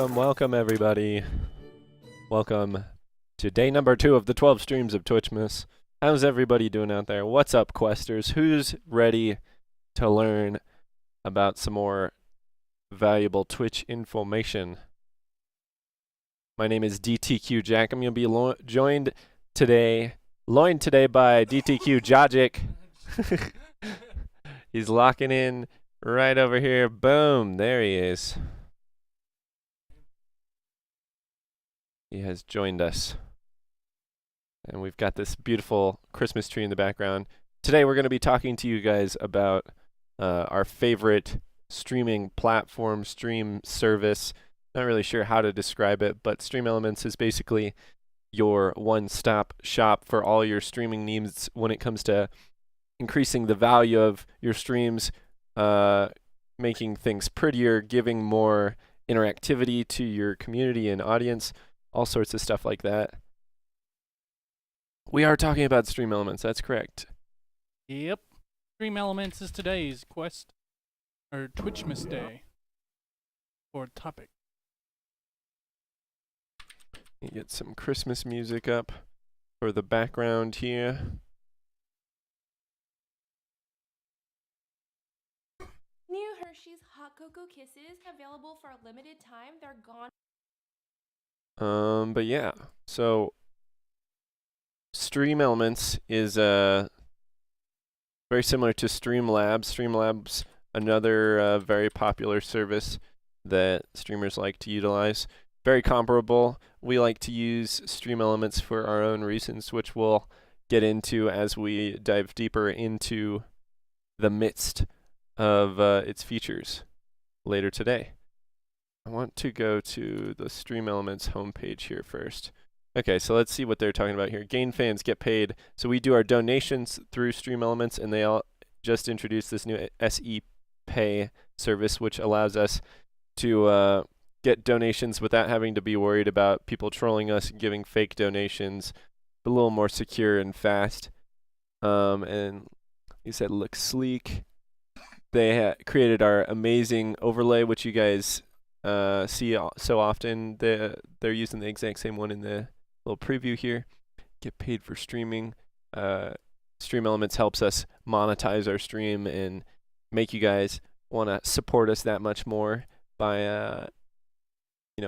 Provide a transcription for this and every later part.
Welcome everybody. Welcome to day number 2 of the 12 streams of Twitchmas. How's everybody doing out there? What's up, questers? Who's ready to learn about some more valuable Twitch information? My name is DTQ Jack. I'm going to be joined today by DTQ Jajic. He's locking in right over here. Boom, there he is. He has joined us. And we've got this beautiful Christmas tree in the background. Today we're going to be talking to you guys about our favorite streaming platform, stream service. Not really sure how to describe it, but StreamElements is basically your one-stop shop for all your streaming needs when it comes to increasing the value of your streams, making things prettier, giving more interactivity to your community and audience, all sorts of stuff like that. We are talking about StreamElements, that's correct. Yep. StreamElements is today's quest, or Twitchmas Day, for topic. You get some Christmas music up for the background here. New Hershey's Hot Cocoa Kisses available for a limited time. They're gone. But yeah, so StreamElements is very similar to Streamlabs. Streamlabs, another very popular service that streamers like to utilize. Very comparable. We like to use StreamElements for our own reasons, which we'll get into as we dive deeper into the midst of its features later today. I want to go to the StreamElements homepage here first. Okay, so let's see what they're talking about here. Gain fans get paid. So we do our donations through StreamElements, and they all just introduced this new SE Pay service, which allows us to get donations without having to be worried about people trolling us and giving fake donations. A little more secure and fast. And you said looks sleek. They created our amazing overlay, which you guys see so often. They're using the exact same one in the little preview here. Get paid for streaming. StreamElements helps us monetize our stream and make you guys want to support us that much more by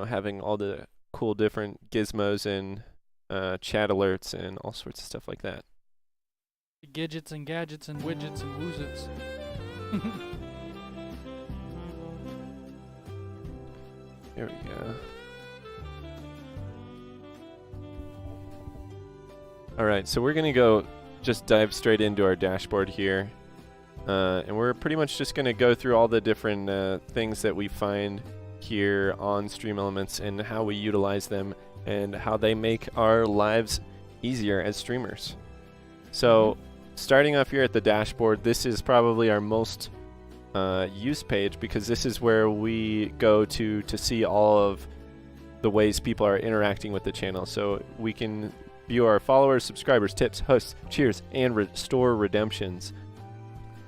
having all the cool different gizmos and chat alerts and all sorts of stuff like that. Gidgets and gadgets and widgets and woozits. There we go. Alright, so we're going to go just dive straight into our dashboard here. And we're pretty much just going to go through all the different things that we find here on StreamElements and how we utilize them and how they make our lives easier as streamers. So, starting off here at the dashboard, this is probably our most used page because this is where we go to see all of the ways people are interacting with the channel. So we can view our followers, subscribers, tips, hosts, cheers, and store redemptions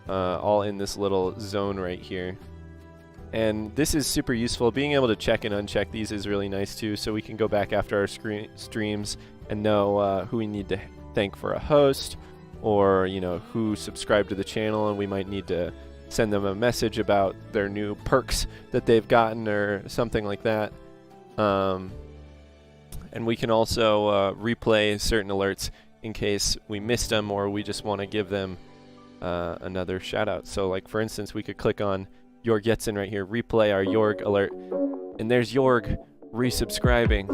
all in this little zone right here. And this is super useful. Being able to check and uncheck these is really nice too, so we can go back after our streams and know who we need to thank for a host, or who subscribed to the channel, and we might need to send them a message about their new perks that they've gotten or something like that. And we can also replay certain alerts in case we missed them or we just want to give them another shout out. So like for instance, we could click on Jorg Getson right here, replay our Jorg alert, and there's Jorg resubscribing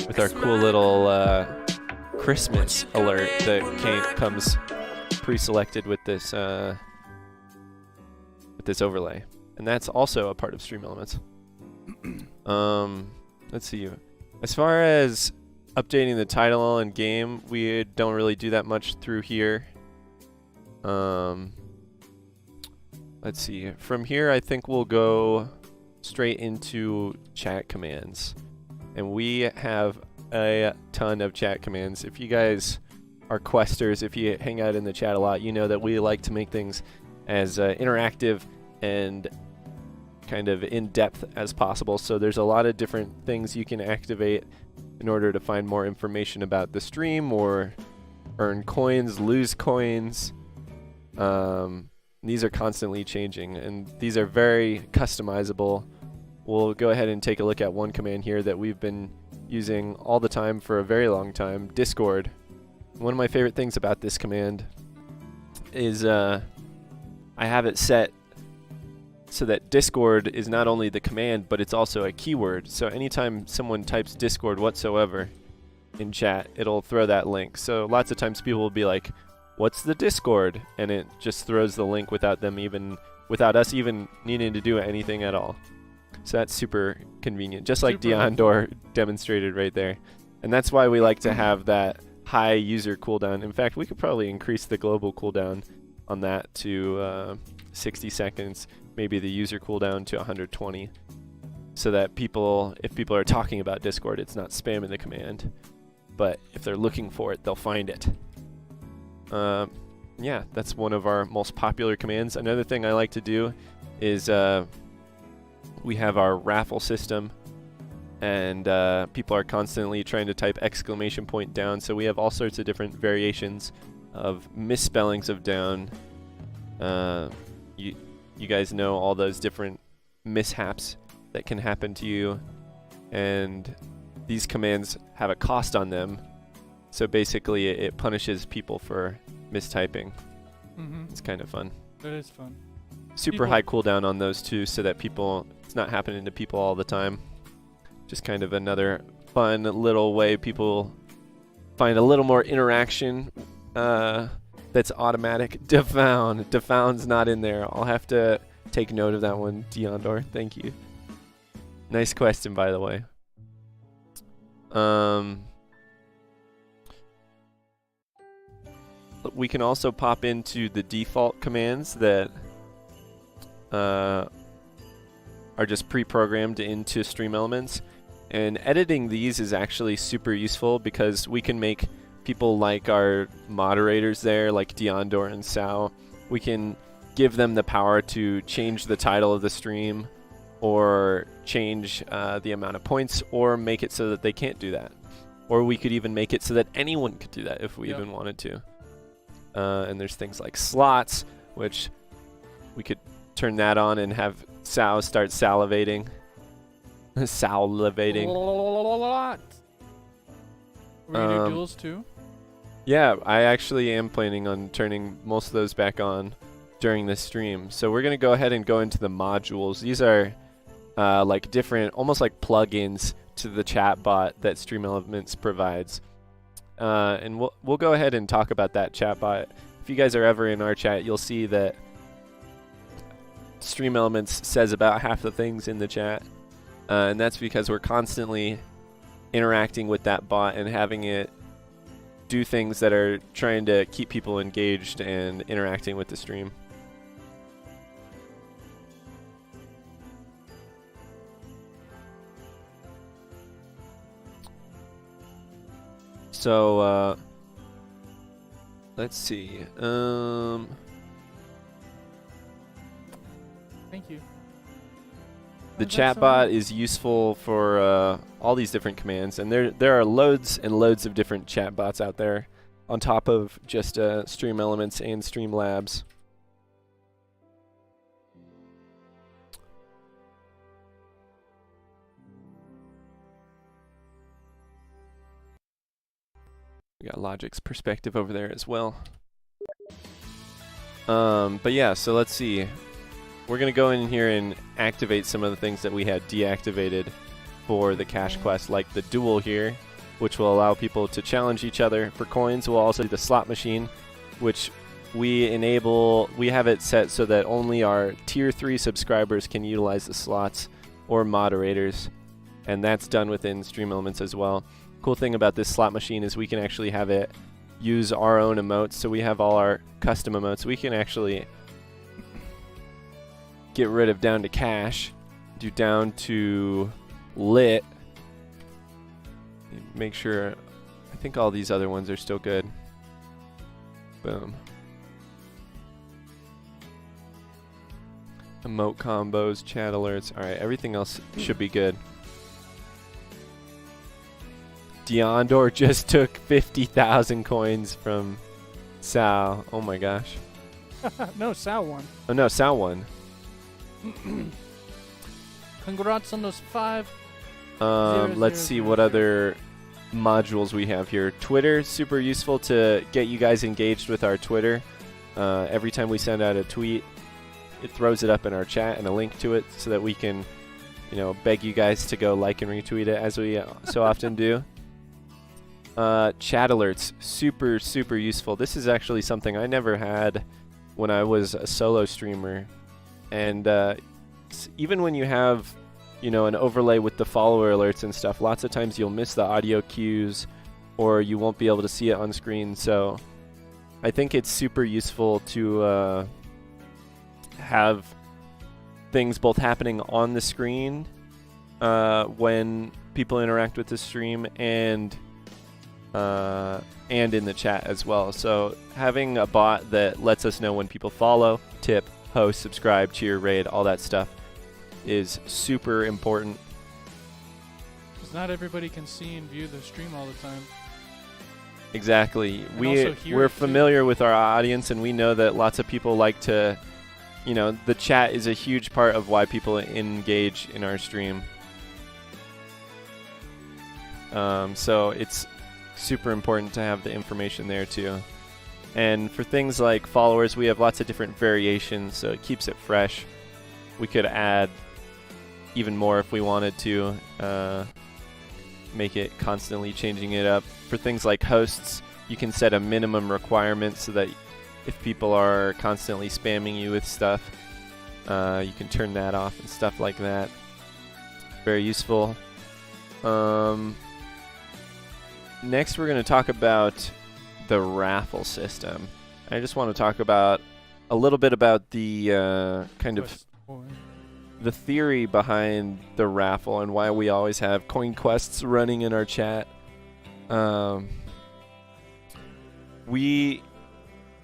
with our cool little Christmas alert that comes pre-selected with this overlay, and that's also a part of StreamElements. Let's see. As far as updating the title and game, we don't really do that much through here. Let's see. From here, I think we'll go straight into chat commands, and we have a ton of chat commands. If you guys are questers, if you hang out in the chat a lot, you know that we like to make things as interactive and kind of in depth as possible. So there's a lot of different things you can activate in order to find more information about the stream or earn coins, lose coins. These are constantly changing, and these are very customizable. We'll go ahead and take a look at one command here that we've been using all the time for a very long time, Discord. One of my favorite things about this command is I have it set so that Discord is not only the command, but it's also a keyword. So anytime someone types Discord whatsoever in chat, it'll throw that link. So lots of times people will be like, "What's the Discord?" And it just throws the link without us even needing to do anything at all. So that's super convenient, just like Deondor demonstrated right there. And that's why we like to have that high user cooldown. In fact, we could probably increase the global cooldown on that to 60 seconds, maybe the user cooldown to 120, so that if people are talking about Discord, it's not spamming the command, but if they're looking for it, they'll find it. Yeah, that's one of our most popular commands. Another thing I like to do is we have our raffle system, and people are constantly trying to type exclamation point down, so we have all sorts of different variations of misspellings of down. You guys know all those different mishaps that can happen to you, and these commands have a cost on them. So basically it punishes people for mistyping. It's kind of fun. That is fun. Super high cooldown on those two, so that it's not happening to people all the time. Just kind of another fun little way people find a little more interaction that's automatic. Defound's not in there. I'll have to take note of that one, Deondor. Thank you. Nice question, by the way. We can also pop into the default commands that are just pre-programmed into StreamElements. And editing these is actually super useful because we can make people like our moderators there, like Deondor and Sao. We can give them the power to change the title of the stream or change the amount of points, or make it so that they can't do that. Or we could even make it so that anyone could do that if we even wanted to. And there's things like slots, which we could turn that on and have Sao start salivating. Salivating. We're gonna do duels too? Yeah, I actually am planning on turning most of those back on during this stream. So we're going to go ahead and go into the modules. These are like different, almost like plugins to the chat bot that StreamElements provides. And we'll go ahead and talk about that chat bot. If you guys are ever in our chat, you'll see that StreamElements says about half the things in the chat. And that's because we're constantly interacting with that bot and having it do things that are trying to keep people engaged and interacting with the stream. So let's see. Thank you. The chatbot is useful for all these different commands, and there are loads and loads of different chatbots out there on top of just StreamElements and Streamlabs. We got Logic's perspective over there as well. But yeah, so let's see. We're going to go in here and activate some of the things that we had deactivated for the cash quest, like the duel here, which will allow people to challenge each other for coins. We'll also do the slot machine, which we enable. We have it set so that only our tier 3 subscribers can utilize the slots, or moderators, and that's done within StreamElements as well. Cool thing about this slot machine is we can actually have it use our own emotes. So we have all our custom emotes. We can actually get rid of down to cash, do down to lit. Make sure, I think all these other ones are still good. Boom. Emote combos, chat alerts. All right, everything else should be good. Deondor just took 50,000 coins from Sal. Oh my gosh. No, Sal won. Oh no, Sal won. Congrats on those 5. Let's see what other modules we have here. Twitter, super useful to get you guys engaged with our Twitter. Every time we send out a tweet, it throws it up in our chat and a link to it so that we can, you know, beg you guys to go like and retweet it as we so often do. Chat alerts, super, super useful. This is actually something I never had when I was a solo streamer. And even when you have, you know, an overlay with the follower alerts and stuff, lots of times you'll miss the audio cues or you won't be able to see it on screen. So I think it's super useful to have things both happening on the screen when people interact with the stream and in the chat as well. So having a bot that lets us know when people follow, tip, host, subscribe, cheer, raid, all that stuff is super important. Because not everybody can see and view the stream all the time. Exactly. And also hear We're it too. familiar with our audience, and we know that lots of people like to, you know, the chat is a huge part of why people engage in our stream. So it's super important to have the information there too. And for things like followers, we have lots of different variations, so it keeps it fresh. We could add even more if we wanted to, make it constantly changing it up. For things like hosts, you can set a minimum requirement so that if people are constantly spamming you with stuff, you can turn that off and stuff like that. Very useful. Next, we're going to talk about the raffle system. I just want to talk about a little bit about the kind of the theory behind the raffle and why we always have coin quests running in our chat. We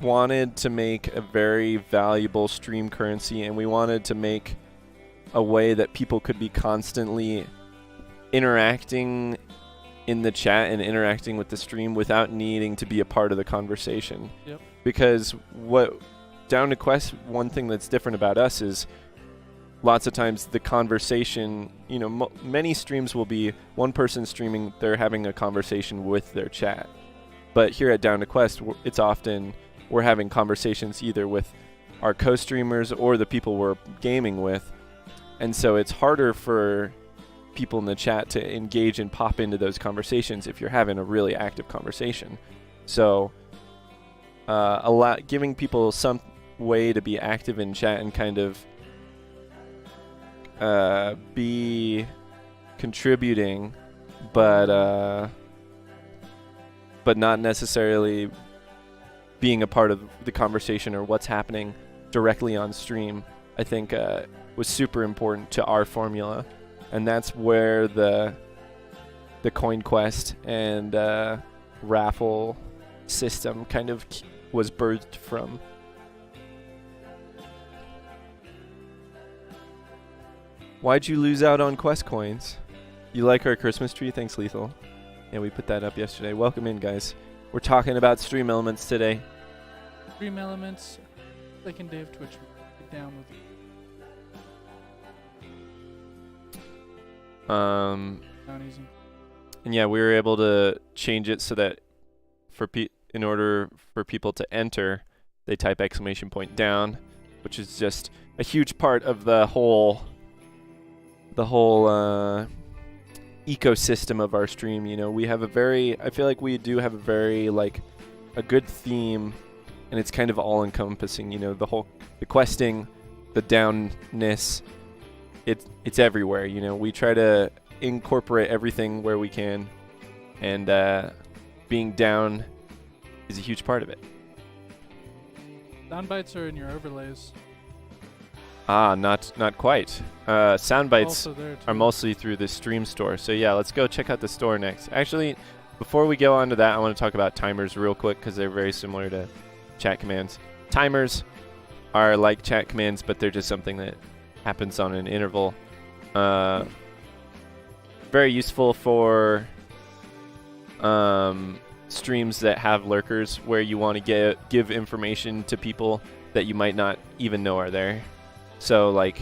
wanted to make a very valuable stream currency, and we wanted to make a way that people could be constantly interacting in the chat and interacting with the stream without needing to be a part of the conversation. Yep. Because what Down to Quest, one thing that's different about us is lots of times the conversation, you know, many streams will be one person streaming, they're having a conversation with their chat. But here at Down to Quest, it's often we're having conversations either with our co-streamers or the people we're gaming with. And so it's harder for people in the chat to engage and pop into those conversations if you're having a really active conversation. So giving people some way to be active in chat and kind of be contributing, but not necessarily being a part of the conversation or what's happening directly on stream, I think was super important to our formula. And that's where the coin quest and raffle system kind of was birthed from. Why'd you lose out on quest coins? You like our Christmas tree? Thanks, Lethal. Yeah, we put that up yesterday. Welcome in, guys. We're talking about StreamElements today. StreamElements, second day of Twitch. Get down with it. Not easy. And yeah, we were able to change it so that in order for people to enter, they type !down, which is just a huge part of the whole ecosystem of our stream. You know, we have I feel like we do have a very a good theme, and it's kind of all encompassing. You know, the questing, the downness. It's everywhere, you know. We try to incorporate everything where we can, and being down is a huge part of it. Sound bites are in your overlays. Not quite. Sound bites Also there too. are mostly through the stream store. So yeah, let's go check out the store next. Actually, before we go on to that, I want to talk about timers real quick because they're very similar to chat commands. Timers are like chat commands, but they're just something that happens on an interval. Very useful for streams that have lurkers where you want to give information to people that you might not even know are there. So like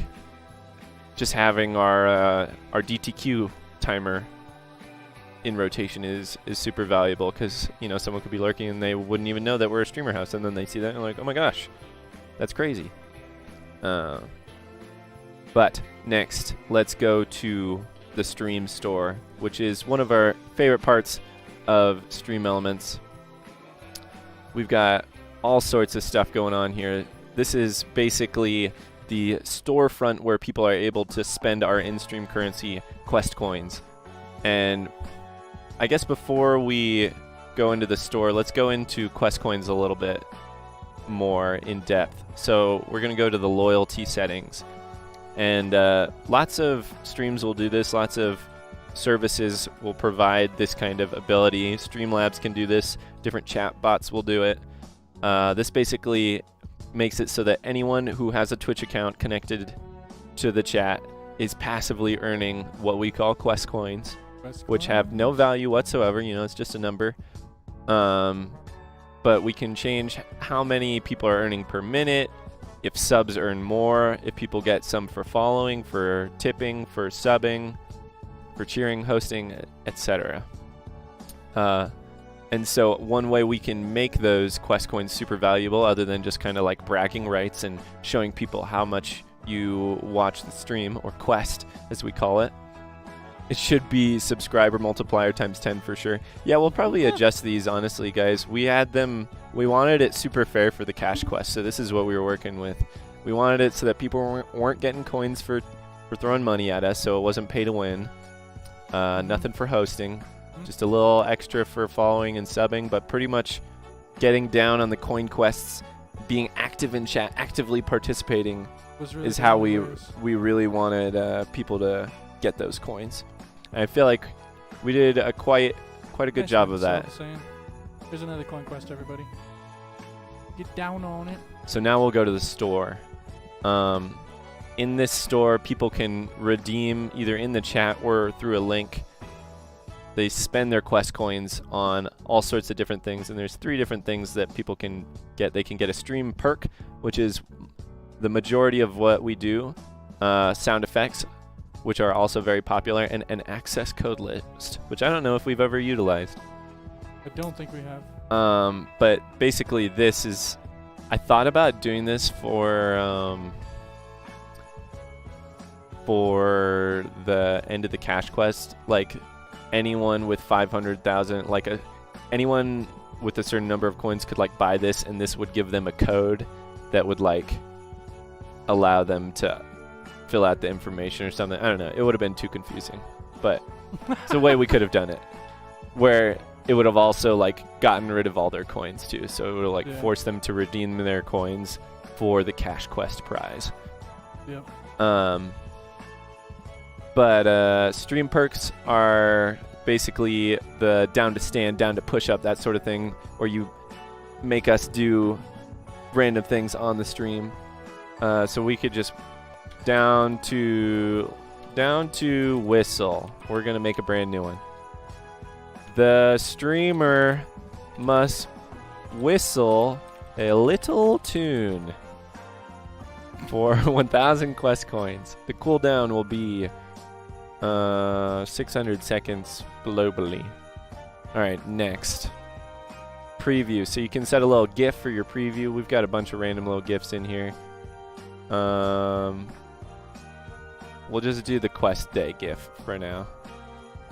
just having our DTQ timer in rotation is super valuable, because you know, someone could be lurking and they wouldn't even know that we're a streamer house, and then they see that and they're like, oh my gosh, that's crazy. But next, let's go to the stream store, which is one of our favorite parts of StreamElements. We've got all sorts of stuff going on here. This is basically the storefront where people are able to spend our in-stream currency, Quest coins. And I guess before we go into the store, let's go into Quest coins a little bit more in depth. So we're going to go to the loyalty settings. And lots of streams will do this. Lots of services will provide this kind of ability. Streamlabs can do this. Different chat bots will do it. This basically makes it so that anyone who has a Twitch account connected to the chat is passively earning what we call Quest coins, which have no value whatsoever. You know, it's just a number. But we can change how many people are earning per minute, if subs earn more, if people get some for following, for tipping, for subbing, for cheering, hosting, etc. And so one way we can make those Quest coins super valuable, other than just kind of like bragging rights and showing people how much you watch the stream, or Quest as we call it, it should be subscriber multiplier times 10 for sure. Yeah, we'll probably adjust these, honestly, guys. We wanted it super fair for the cash quest, so this is what we were working with. We wanted it so that people weren't getting coins for throwing money at us, so it wasn't pay to win. Nothing for hosting. Just a little extra for following and subbing, but pretty much getting down on the coin quests, being active in chat, actively participating really is how we really wanted people to get those coins. And I feel like we did quite a good job of that. Here's another coin quest, everybody. Get down on it. So now we'll go to the store. In this store, people can redeem either in the chat or through a link. They spend their Quest coins on all sorts of different things, and there's 3 different things that people can get. They can get a stream perk, which is the majority of what we do, sound effects, which are also very popular, and an access code list, which I don't know if we've ever utilized. I don't think we have. But basically this is, I thought about doing this for the end of the cash quest, like anyone with 500,000, like anyone with a certain number of coins could like buy this, and this would give them a code that would like allow them to fill out the information or something. I don't know. It would have been too confusing, but it's a way we could have done it, where it would have also like gotten rid of all their coins too. So it would have like forced them to redeem their coins for the cash quest prize. Yep. But stream perks are basically the down to stand, down to push up, that sort of thing, where you make us do random things on the stream. So we could just down to whistle. We're gonna make a brand new one. The streamer must whistle a little tune for 1,000 quest coins. The cooldown will be 600 seconds globally. Alright, next. Preview. So you can set a little GIF for your preview. We've got a bunch of random little GIFs in here. We'll just do the quest day GIF for now.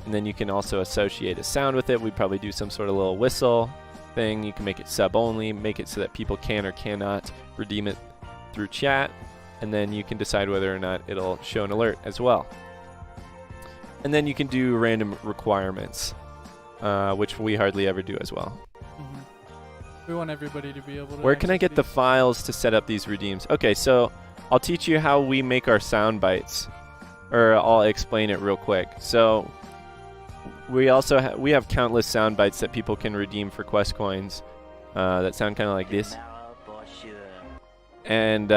And then you can also associate a sound with it. We'd probably do some sort of little whistle thing. You can make it sub only, make it so that people can or cannot redeem it through chat. And then you can decide whether or not it'll show an alert as well. And then you can do random requirements, which we hardly ever do as well. We want everybody to be able to. Where can I get the files to set up these redeems? Okay, so I'll teach you how we make our sound bites, or I'll explain it real quick. So we also we have countless sound bites that people can redeem for quest coins that sound kind of like this. And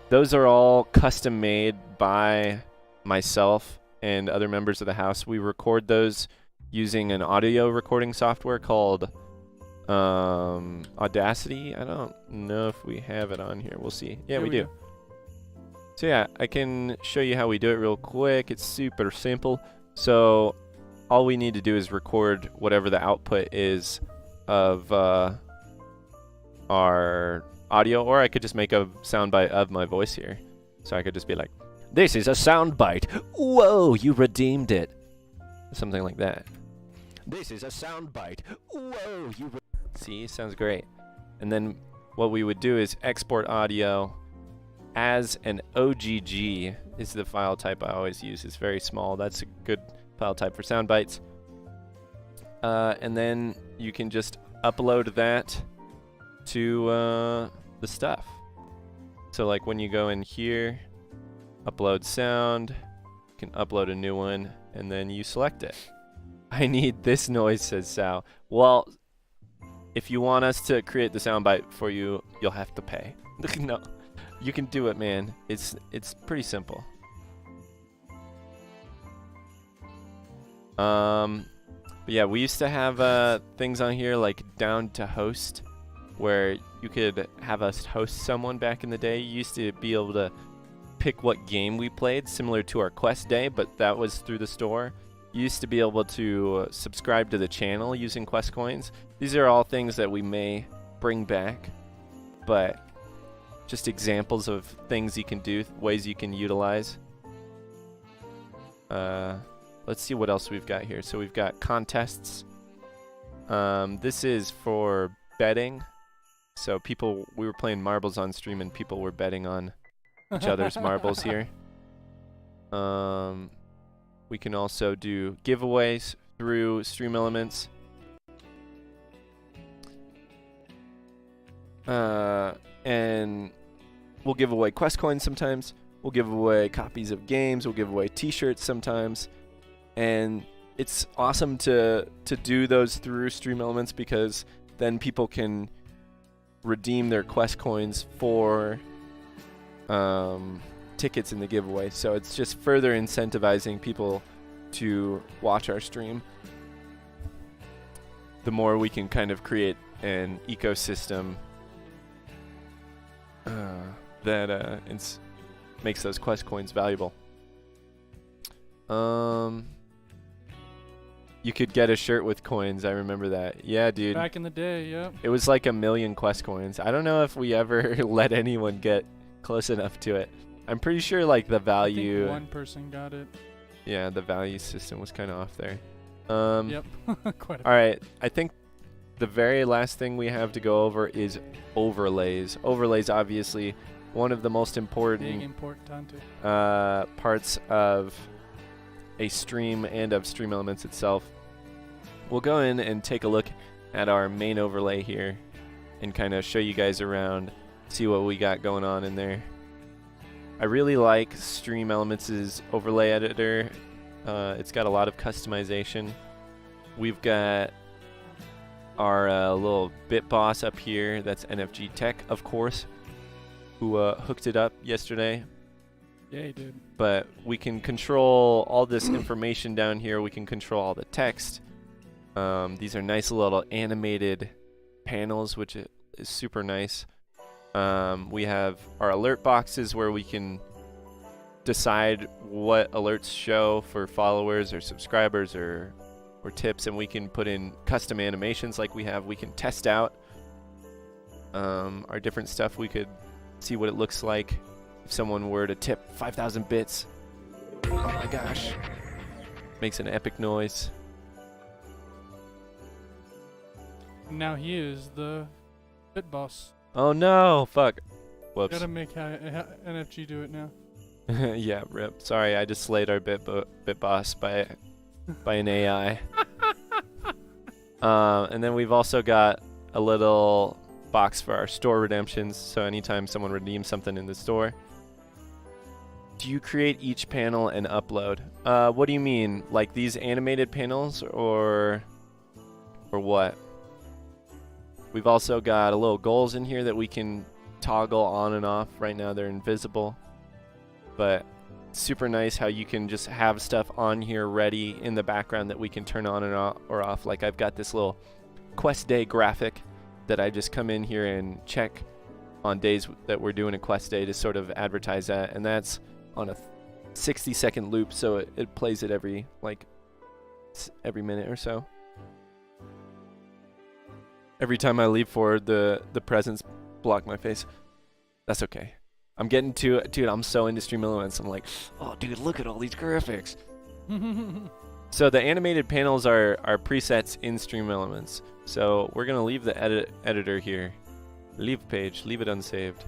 those are all custom made by myself and other members of the house. We record those using an audio recording software called Audacity. I don't know if we have it on here. We'll see. Yeah, we do. So yeah, I can show you how we do it real quick. It's super simple. So all we need to do is record whatever the output is of our audio, or I could just make a soundbite of my voice here. So I could just be like, "This is a soundbite. Whoa, you redeemed it." Something like that. "This is a soundbite. Whoa, you see, sounds great. And then what we would do is export audio as an OGG is the file type I always use. It's very small. That's a good file type for sound bites. And then you can just upload that to the stuff. So like when you go in here, upload sound, you can upload a new one, and then you select it. I need this noise, says Sal. Well, if you want us to create the soundbite for you, you'll have to pay. No. You can do it, man. It's pretty simple. But yeah, we used to have things on here like down to host, where you could have us host someone back in the day. You used to be able to pick what game we played, similar to our quest day, but that was through the store. You used to be able to subscribe to the channel using quest coins. These are all things that we may bring back, but just examples of things you can do, ways you can utilize. Let's see what else we've got here. So we've got contests. This is for betting. So we were playing marbles on stream and people were betting on each other's marbles here. We can also do giveaways through StreamElements. And we'll give away quest coins sometimes. We'll give away copies of games. We'll give away t-shirts sometimes. And it's awesome to do those through StreamElements because then people can redeem their quest coins for tickets in the giveaway. So it's just further incentivizing people to watch our stream. The more we can kind of create an ecosystem that makes those quest coins valuable. You could get a shirt with coins. I remember that. Yeah, dude. Back in the day, yep. It was like 1 million quest coins. I don't know if we ever let anyone get close enough to it. I'm pretty sure like the value. I think one person got it. Yeah, the value system was kind of off there. Yep. Quite a bit. All right. I think the very last thing we have to go over is overlays. Overlays, obviously, one of the most important parts of a stream and of StreamElements itself. We'll go in and take a look at our main overlay here and kind of show you guys around, see what we got going on in there. I really like StreamElements' overlay editor. It's got a lot of customization. We've got our little bit boss up here. That's NFG Tech, of course, who hooked it up yesterday. Yeah, he did. But we can control all this information down here. We can control all the text. These are nice little animated panels, which is super nice. We have our alert boxes where we can decide what alerts show for followers or subscribers or tips, and we can put in custom animations like we have. We can test out our different stuff. We could see what it looks like if someone were to tip 5,000 bits. Oh my gosh. Makes an epic noise. Now he is the bit boss. Oh no, fuck. Whoops. Gotta make NFG do it now. Yeah, rip. Sorry, I just slayed our bit boss by an AI. And then we've also got a little box for our store redemptions. So anytime someone redeems something in the store, do you create each panel and upload? What do you mean? Like these animated panels or what? We've also got a little goals in here that we can toggle on and off. Right now they're invisible, but super nice how you can just have stuff on here ready in the background that we can turn on and or off. Like I've got this little quest day graphic that I just come in here and check on days that we're doing a quest day to sort of advertise that, and that's on a 60-second loop, so it plays it every minute or so. Every time I leave forward, the presents block my face. That's okay. I'm getting to it. Dude, I'm so into StreamElements. I'm like, oh, dude, look at all these graphics. So the animated panels are presets in StreamElements. So we're going to leave the editor here. Leave page. Leave it unsaved.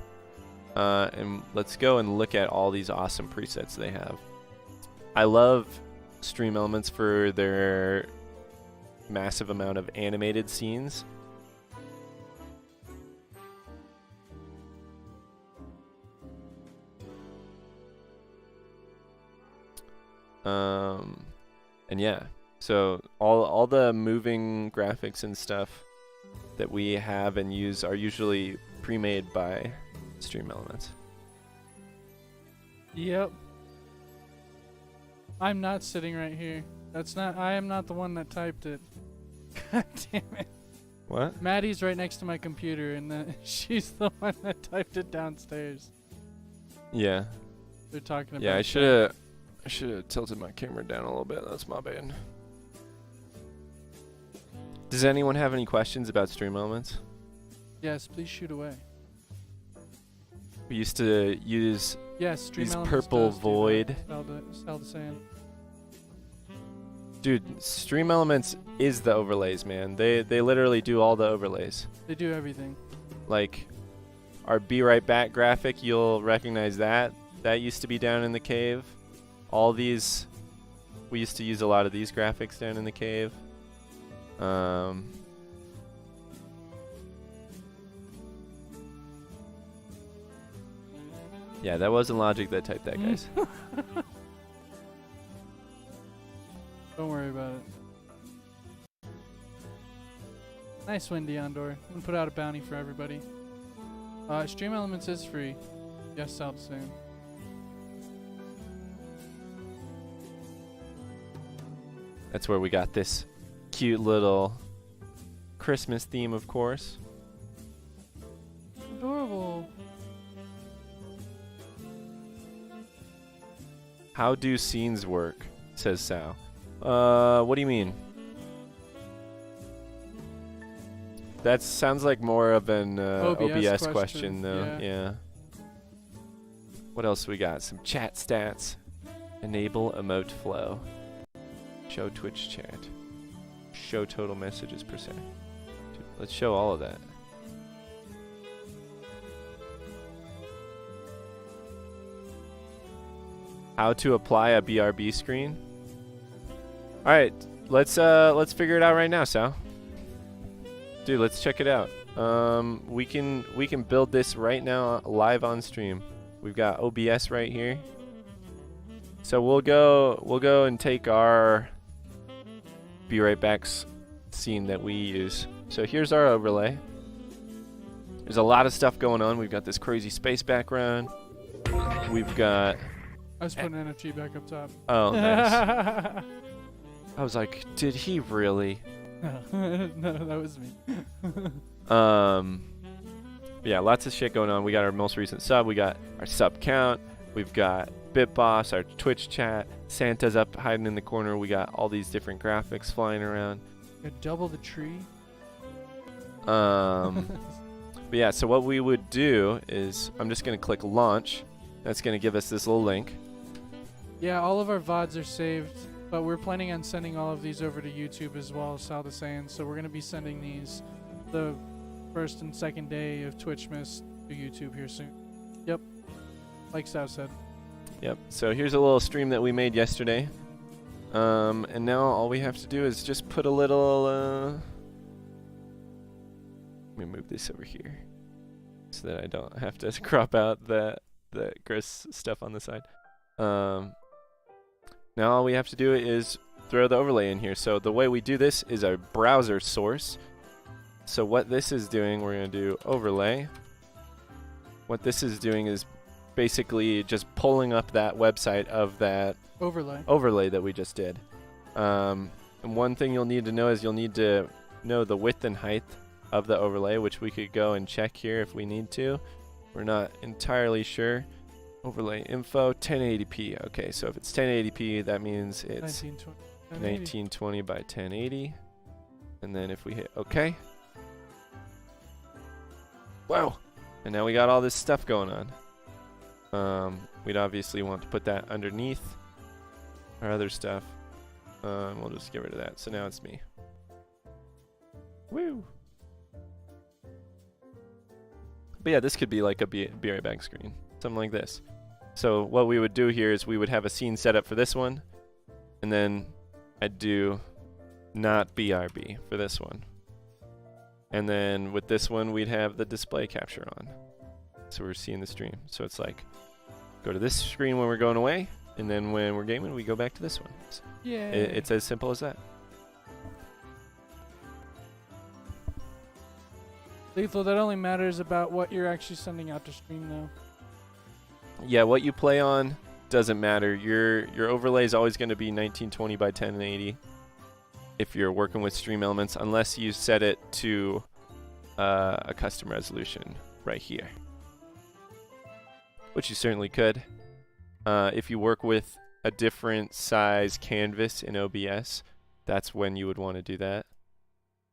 And let's go and look at all these awesome presets they have. I love StreamElements for their massive amount of animated scenes. And yeah, so all the moving graphics and stuff that we have and use are usually pre-made by StreamElements. Yep. I'm not sitting right here. I am not the one that typed it. God damn it. What? Maddie's right next to my computer, and she's the one that typed it downstairs. Yeah. They're talking about. Yeah, I should have tilted my camera down a little bit. That's my bad. Does anyone have any questions about StreamElements? Yes, please shoot away. We used to use Yes, these StreamElements purple does do void. that. Sal saying. Dude, StreamElements is the overlays, man. They literally do all the overlays. They do everything. Like our Be Right Back graphic, you'll recognize that. That used to be down in the cave. All these, we used to use a lot of these graphics down in the cave. Yeah, that wasn't Logic that typed that, guys. Don't worry about it. Nice win, Deondor. I'm gonna put out a bounty for everybody. StreamElements is free. Yes, Sal soon. That's where we got this cute little Christmas theme, of course. Adorable. How do scenes work? Says Sal. What do you mean? That sounds like more of an OBS question, though. Yeah. What else we got? Some chat stats. Enable emote flow. Show Twitch chat. Show total messages per second. Dude, let's show all of that. How to apply a BRB screen. All right, let's figure it out right now, Sal. Dude, let's check it out. We can build this right now live on stream. We've got OBS right here. So we'll go and take our Be Right Back's scene that we use. So here's our overlay. There's a lot of stuff going on. We've got this crazy space background. We've got. I was putting NFT back up top. Oh, nice. I was like, did he really? No, that was me. Yeah, lots of shit going on. We got our most recent sub. We got our sub count. We've got BitBoss, our Twitch chat. Santa's up hiding in the corner. We got all these different graphics flying around. Double the tree. But yeah, so what we would do is I'm just going to click launch. That's going to give us this little link. Yeah, all of our VODs are saved, but we're planning on sending all of these over to YouTube as well, as Sal was saying. So we're going to be sending these the first and second day of Twitchmas to YouTube here soon. Yep, like Sal said. Yep, so here's a little stream that we made yesterday. And now all we have to do is just put a little... Let me move this over here so that I don't have to crop out the gross stuff on the side. Now all we have to do is throw the overlay in here. So the way we do this is our browser source. So what this is doing, we're going to do overlay. what this is doing is basically just pulling up that website of that overlay that we just did. And one thing you'll need to know is you'll need to know the width and height of the overlay, which we could go and check here if we need to. We're not entirely sure. Overlay info 1080p. Okay, so if it's 1080p, that means it's 1920 by 1080. And then if we hit OK. Wow. And now we got all this stuff going on. We'd obviously want to put that underneath our other stuff. We'll just get rid of that. So now it's me. Woo! But yeah, this could be like a be right back screen. Something like this. So what we would do here is we would have a scene set up for this one. And then I'd do not BRB for this one. And then with this one, we'd have the display capture on. So we're seeing the stream. So it's like, go to this screen when we're going away. And then when we're gaming, we go back to this one. So yeah. It's as simple as that. Lethal, that only matters about what you're actually sending out to stream, though. Yeah, what you play on doesn't matter. Your overlay is always going to be 1920 by 1080 if you're working with StreamElements, unless you set it to a custom resolution right here, which you certainly could. If you work with a different size canvas in OBS, that's when you would want to do that.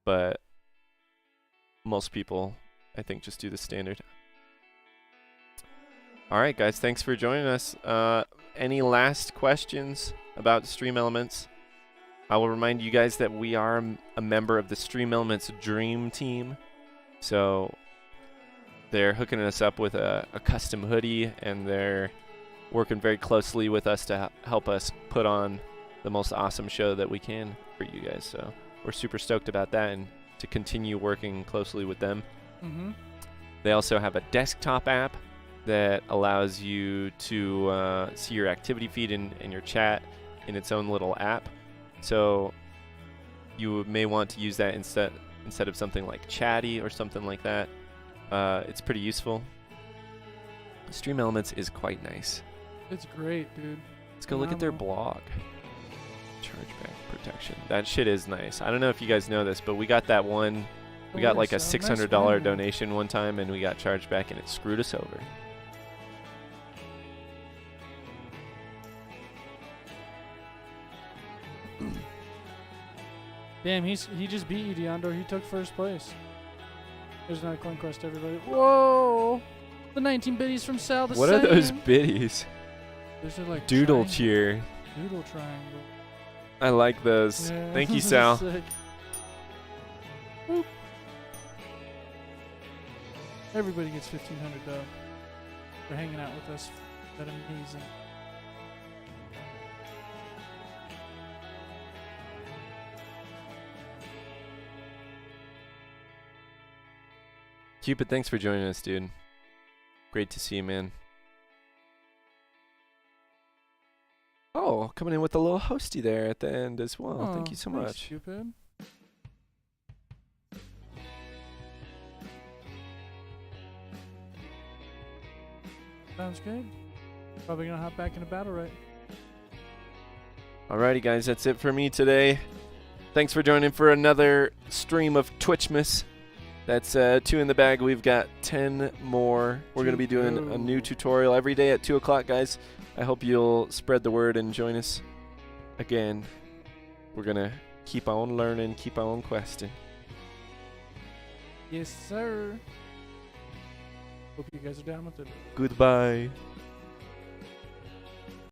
But most people, I think, just do the standard. All right, guys, thanks for joining us. Any last questions about StreamElements? I will remind you guys that we are a member of the StreamElements Dream Team. So they're hooking us up with a custom hoodie, and they're working very closely with us to help us put on the most awesome show that we can for you guys. So we're super stoked about that and to continue working closely with them. Mm-hmm. They also have a desktop app that allows you to see your activity feed and your chat in its own little app. So you may want to use that instead of something like Chatty or something like that. It's pretty useful. StreamElements is quite nice. It's great, dude. Let's go look at their blog. Chargeback protection. That shit is nice. I don't know if you guys know this, but we got that one. We got like a $600 donation one time, and we got charged back, and it screwed us over. Damn, he just beat you, Deondor. He took first place. There's another coin quest, everybody. Whoa! The 19 biddies from Sal the What same. are those biddies? Those are like Doodle triangle. cheer. Doodle triangle. I like those. Yeah, Thank you, Sal. sick. Boop. Everybody gets 1,500 though for hanging out with us. That amazing. Cupid, thanks for joining us, dude. Great to see you, man. Oh, coming in with a little hosty there at the end as well. Thank you so thanks, much. Cupid. Sounds good. Probably gonna hop back into battle right. Alrighty, guys, that's it for me today. Thanks for joining for another stream of Twitchmas. That's 2 in the bag. We've got 10 more. We're going to be doing a new tutorial every day at 2 o'clock, guys. I hope you'll spread the word and join us again. We're going to keep on learning, keep on questing. Yes, sir. Hope you guys are down with it. Goodbye.